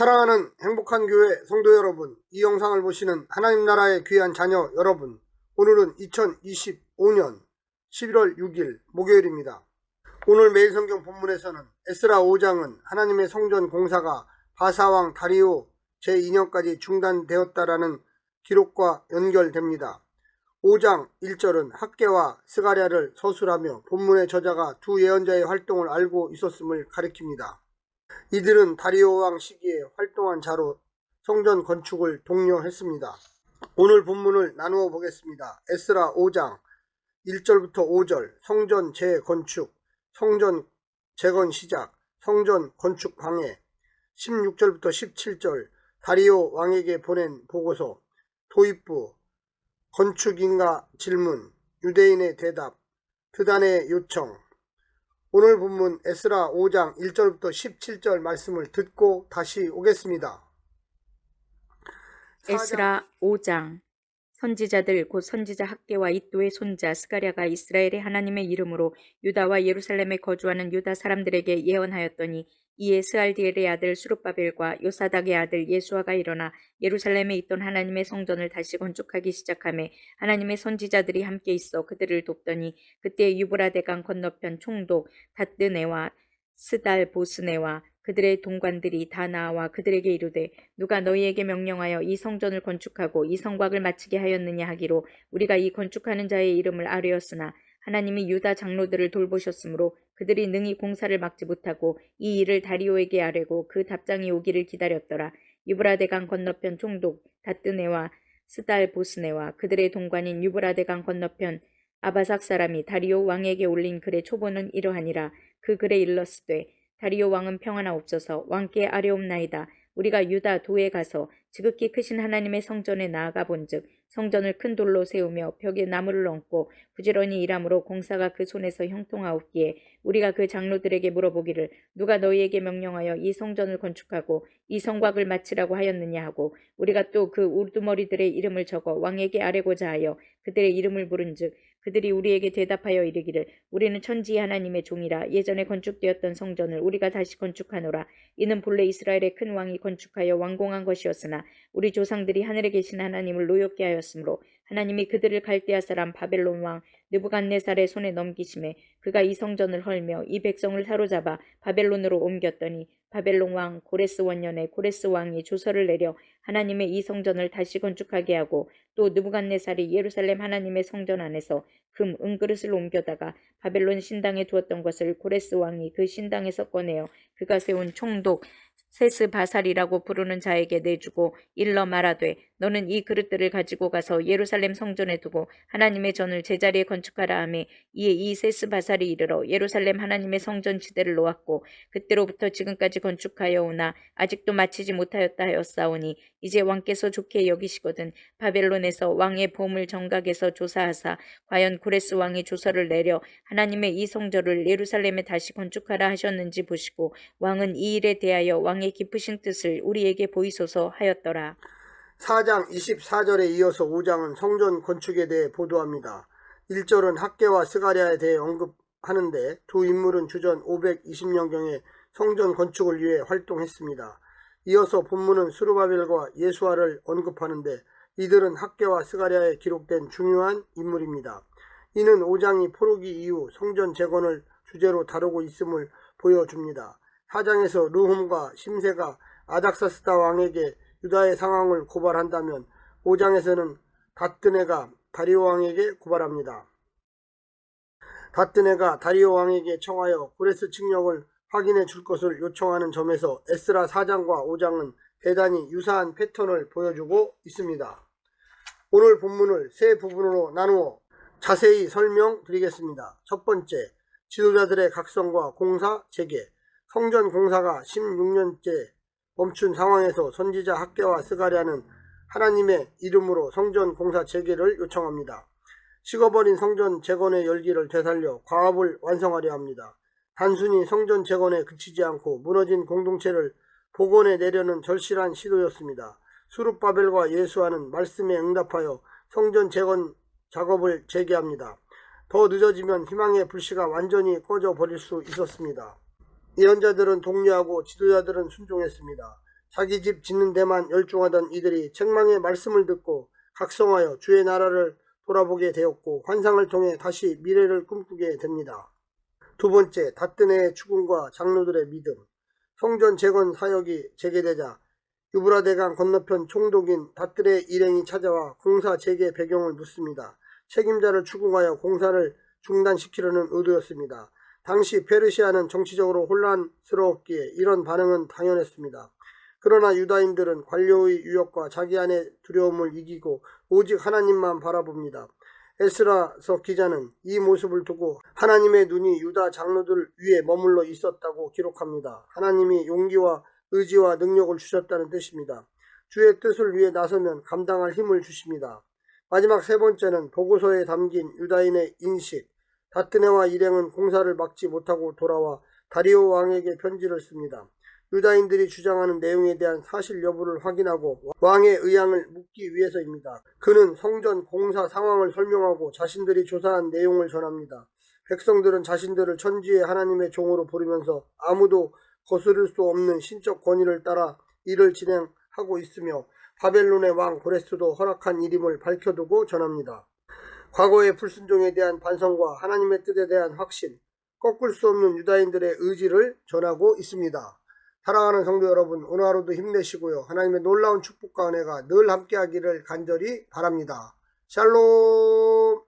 사랑하는 행복한 교회 성도 여러분, 이 영상을 보시는 하나님 나라의 귀한 자녀 여러분, 오늘은 2025년 11월 6일 목요일입니다. 오늘 매일 성경 본문에서는 에스라 5장은 하나님의 성전 공사가 바사왕 다리오 제2년까지 중단되었다라는 기록과 연결됩니다. 5장 1절은 학개와 스가랴를 서술하며 본문의 저자가 두 예언자의 활동을 알고 있었음을 가리킵니다. 이들은 다리오 왕 시기에 활동한 자로 성전 건축을 독려했습니다. 오늘 본문을 나누어 보겠습니다. 에스라 5장 1절부터 5절 성전 재건축, 성전 재건 시작, 성전 건축 방해, 16절부터 17절 다리오 왕에게 보낸 보고서, 도입부, 건축인가 질문, 유대인의 대답, 드단의 요청. 오늘 본문 에스라 5장 1절부터 17절 말씀을 듣고 다시 오겠습니다. 에스라 5장. 선지자들 곧 선지자 학개와 이도의 손자 스가랴가 이스라엘의 하나님의 이름으로 유다와 예루살렘에 거주하는 유다 사람들에게 예언하였더니, 이에 스알디엘의 아들 수룹바벨과 요사닥의 아들 예수아가 일어나 예루살렘에 있던 하나님의 성전을 다시 건축하기 시작하며 하나님의 선지자들이 함께 있어 그들을 돕더니, 그때 유브라데강 건너편 총독 닷드네와 스달보스네와 그들의 동관들이 다 나와 그들에게 이르되, 누가 너희에게 명령하여 이 성전을 건축하고 이 성곽을 마치게 하였느냐 하기로 우리가 이 건축하는 자의 이름을 아뢰었으나 하나님이 유다 장로들을 돌보셨으므로 그들이 능히 공사를 막지 못하고 이 일을 다리오에게 아뢰고 그 답장이 오기를 기다렸더라. 유브라데강 건너편 총독 닷드네와 스달보스네와 그들의 동관인 유브라데강 건너편 아바삭 사람이 다리오 왕에게 올린 글의 초본은 이러하니라. 그 글에 일렀으되, 다리오 왕은 평안하옵소서. 왕께 아뢰옵나이다. 우리가 유다 도에 가서 지극히 크신 하나님의 성전에 나아가 본즉 성전을 큰 돌로 세우며 벽에 나무를 얹고 부지런히 일함으로 공사가 그 손에서 형통하옵기에 우리가 그 장로들에게 물어보기를, 누가 너희에게 명령하여 이 성전을 건축하고 이 성곽을 마치라고 하였느냐 하고, 우리가 또 그 우두머리들의 이름을 적어 왕에게 아뢰고자 하여 그들의 이름을 부른즉 그들이 우리에게 대답하여 이르기를, 우리는 천지 하나님의 종이라. 예전에 건축되었던 성전을 우리가 다시 건축하노라. 이는 본래 이스라엘의 큰 왕이 건축하여 완공한 것이었으나 우리 조상들이 하늘에 계신 하나님을 노엽게 하였으므로 하나님이 그들을 갈대아 사람 바벨론 왕 느부갓네살의 손에 넘기심에 그가 이 성전을 헐며 이 백성을 사로잡아 바벨론으로 옮겼더니, 바벨론 왕 고레스 원년에 고레스 왕이 조서를 내려 하나님의 이 성전을 다시 건축하게 하고, 또 느부갓네살이 예루살렘 하나님의 성전 안에서 금 은그릇을 옮겨다가 바벨론 신당에 두었던 것을 고레스 왕이 그 신당에서 꺼내어 그가 세운 총독 세스바살이라고 부르는 자에게 내주고 일러 말하되, 너는 이 그릇들을 가지고 가서 예루살렘 성전에 두고 하나님의 전을 제자리에 건축하라 하매, 이에 이 세스바살이 이르러 예루살렘 하나님의 성전 지대를 놓았고 그때로부터 지금까지 건축하여 오나 아직도 마치지 못하였다 하였사오니, 이제 왕께서 좋게 여기시거든 바벨론에서 왕의 보물 정각에서 조사하사 과연 고레스 왕이 조서를 내려 하나님의 이 성전을 예루살렘에 다시 건축하라 하셨는지 보시고 왕은 이 일에 대하여 왕의 깊으신 뜻을 우리에게 보이소서 하였더라. 4장 24절에 이어서 5장은 성전 건축에 대해 보도합니다. 1절은 학개와 스가랴에 대해 언급하는데, 두 인물은 주전 520년경에 성전 건축을 위해 활동했습니다. 이어서 본문은 스룹바벨과 예수아를 언급하는데, 이들은 학개와 스가랴에 기록된 중요한 인물입니다. 이는 5장이 포로기 이후 성전 재건을 주제로 다루고 있음을 보여줍니다. 4장에서 르훔과 심세가 아닥사스다 왕에게 유다의 상황을 고발한다면, 5장에서는 닷드네가 다리오 왕에게 고발합니다. 닷드네가 다리오 왕에게 청하여 고레스 칙령을 확인해 줄 것을 요청하는 점에서 에스라 4장과 5장은 대단히 유사한 패턴을 보여주고 있습니다. 오늘 본문을 세 부분으로 나누어 자세히 설명드리겠습니다. 첫 번째, 지도자들의 각성과 공사 재개. 성전 공사가 16년째 멈춘 상황에서 선지자 학개와 스가랴는 하나님의 이름으로 성전 공사 재개를 요청합니다. 식어버린 성전 재건의 열기를 되살려 과업을 완성하려 합니다. 단순히 성전 재건에 그치지 않고 무너진 공동체를 복원해 내려는 절실한 시도였습니다. 스룹바벨과 예수아는 말씀에 응답하여 성전 재건 작업을 재개합니다. 더 늦어지면 희망의 불씨가 완전히 꺼져 버릴 수 있었습니다. 예언자들은 독려하고 지도자들은 순종했습니다. 자기 집 짓는 데만 열중하던 이들이 책망의 말씀을 듣고 각성하여 주의 나라를 돌아보게 되었고 환상을 통해 다시 미래를 꿈꾸게 됩니다. 두 번째, 닷드네의 죽음과 장로들의 믿음. 성전 재건 사역이 재개되자 유브라데강 건너편 총독인 닷드네 일행이 찾아와 공사 재개 배경을 묻습니다. 책임자를 추궁하여 공사를 중단시키려는 의도였습니다. 당시 페르시아는 정치적으로 혼란스러웠기에 이런 반응은 당연했습니다. 그러나 유다인들은 관료의 유혹과 자기 안의 두려움을 이기고 오직 하나님만 바라봅니다. 에스라서 기자는 이 모습을 두고 하나님의 눈이 유다 장로들 위에 머물러 있었다고 기록합니다. 하나님이 용기와 의지와 능력을 주셨다는 뜻입니다. 주의 뜻을 위해 나서면 감당할 힘을 주십니다. 마지막 세 번째는 보고서에 담긴 유다인의 인식. 닷드네와 일행은 공사를 막지 못하고 돌아와 다리오 왕에게 편지를 씁니다. 유다인들이 주장하는 내용에 대한 사실 여부를 확인하고 왕의 의향을 묻기 위해서입니다. 그는 성전 공사 상황을 설명하고 자신들이 조사한 내용을 전합니다. 백성들은 자신들을 천지의 하나님의 종으로 부르면서 아무도 거스를 수 없는 신적 권위를 따라 일을 진행하고 있으며 바벨론의 왕 고레스도 허락한 일임을 밝혀두고 전합니다. 과거의 불순종에 대한 반성과 하나님의 뜻에 대한 확신, 꺾을 수 없는 유다인들의 의지를 전하고 있습니다. 사랑하는 성도 여러분, 오늘 하루도 힘내시고요. 하나님의 놀라운 축복과 은혜가 늘 함께하기를 간절히 바랍니다. 샬롬.